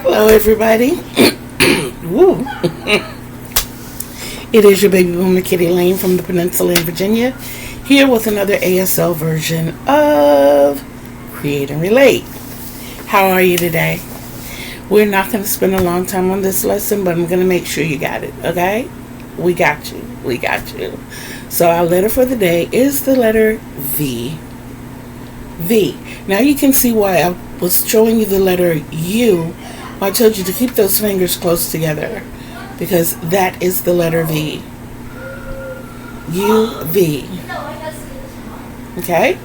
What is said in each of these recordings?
Hello, everybody. Woo. It is your baby boomer Kitty Lane from the Peninsula in Virginia, here with another ASL version of Create and Relate. How are you today? We're not going to spend a long time on this lesson, but I'm going to make sure you got it, okay? We got you. We got you. So our letter for the day is the letter V. V. Now you can see why I was showing you the letter U. I told you to keep those fingers close together because that is the letter V. U-V. Okay?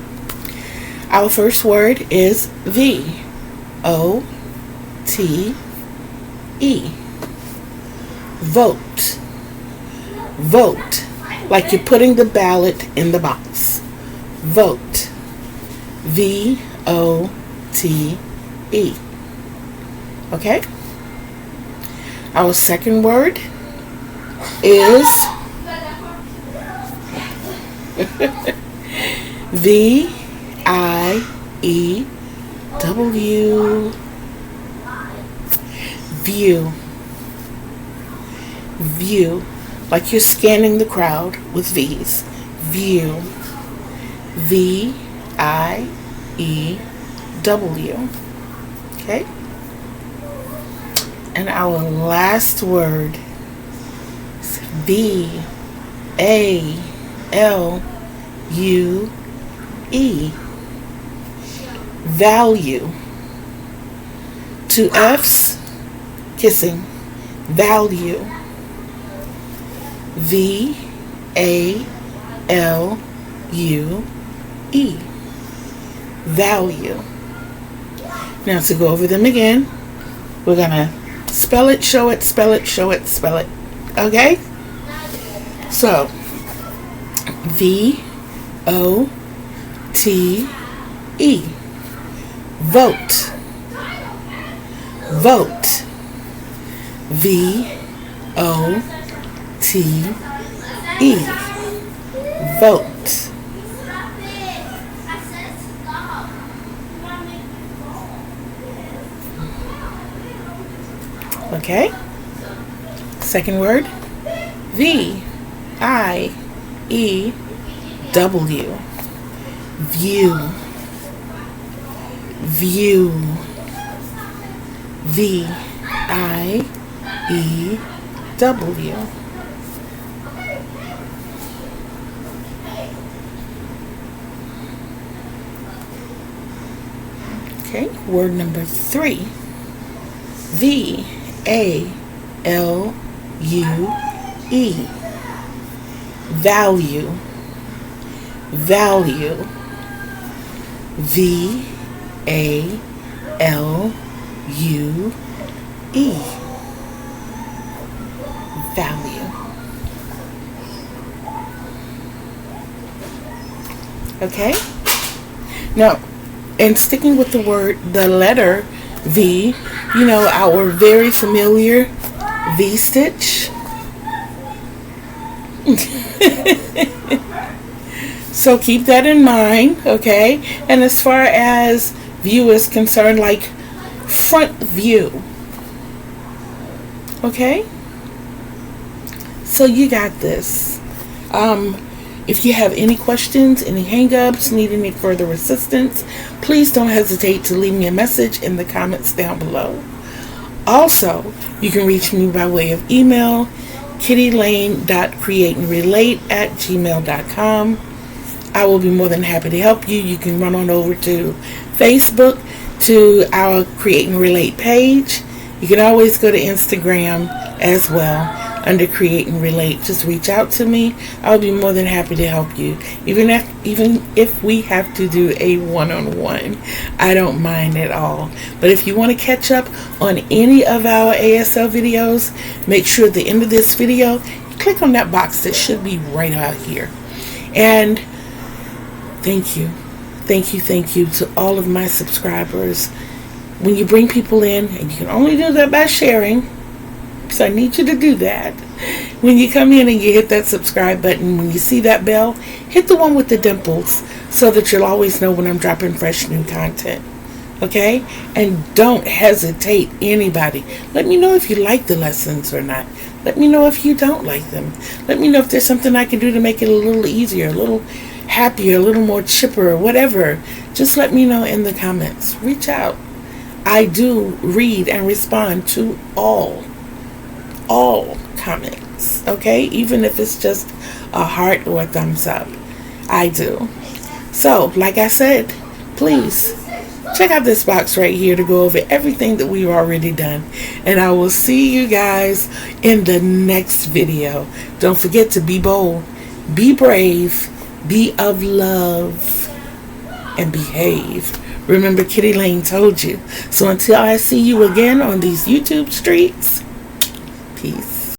Our first word is V. O-T-E. Vote. Vote. Like you're putting the ballot in the box. Vote. V-O-T-E. Okay? Our second word is V-I-E-W. View. View. Like you're scanning the crowd with V's. View. V-I-E-W. Okay? And our last word is V-A-L-U-E. Value. Two F's, kissing. Value. V-A-L-U-E. Value. Now to go over them again, we're going to spell it, show it, spell it, show it, spell it. Okay? So, V-O-T-E. Vote. Vote. V-O-T-E. Vote. Okay? Second word, V-I-E-W. View. View. V-I-E-W. Okay, word number 3. V-A-L-U-E. Value. Value. V-A-L-U-E. Value. Okay? Now, and sticking with the letter V, you know, our very familiar V-stitch. So keep that in mind, okay? And as far as view is concerned, like front view. Okay? So you got this. If you have any questions, any hang-ups, need any further assistance, please don't hesitate to leave me a message in the comments down below. Also, you can reach me by way of email, kittylane.createandrelate@gmail.com. I will be more than happy to help you. You can run on over to Facebook to our Create and Relate page. You can always go to Instagram as well under Create and Relate. Just reach out to me. I'll be more than happy to help you. Even if we have to do a one-on-one, I don't mind at all. But if you want to catch up on any of our ASL videos, make sure at the end of this video, you click on that box that should be right about here. And thank you to all of my subscribers. When you bring people in, and you can only do that by sharing, so I need you to do that. When you come in and you hit that subscribe button, when you see that bell, hit the one with the dimples so that you'll always know when I'm dropping fresh new content. Okay? And don't hesitate, anybody. Let me know if you like the lessons or not. Let me know if you don't like them. Let me know if there's something I can do to make it a little easier, a little happier, a little more chipper, whatever. Just let me know in the comments. Reach out. I do read and respond to all comments, okay? Even if it's just a heart or a thumbs up. I do. So, like I said, please check out this box right here to go over everything that we've already done. And I will see you guys in the next video. Don't forget to be bold, be brave, be of love, and behave. Remember, Kitty Lane told you. So until I see you again on these YouTube streets, peace.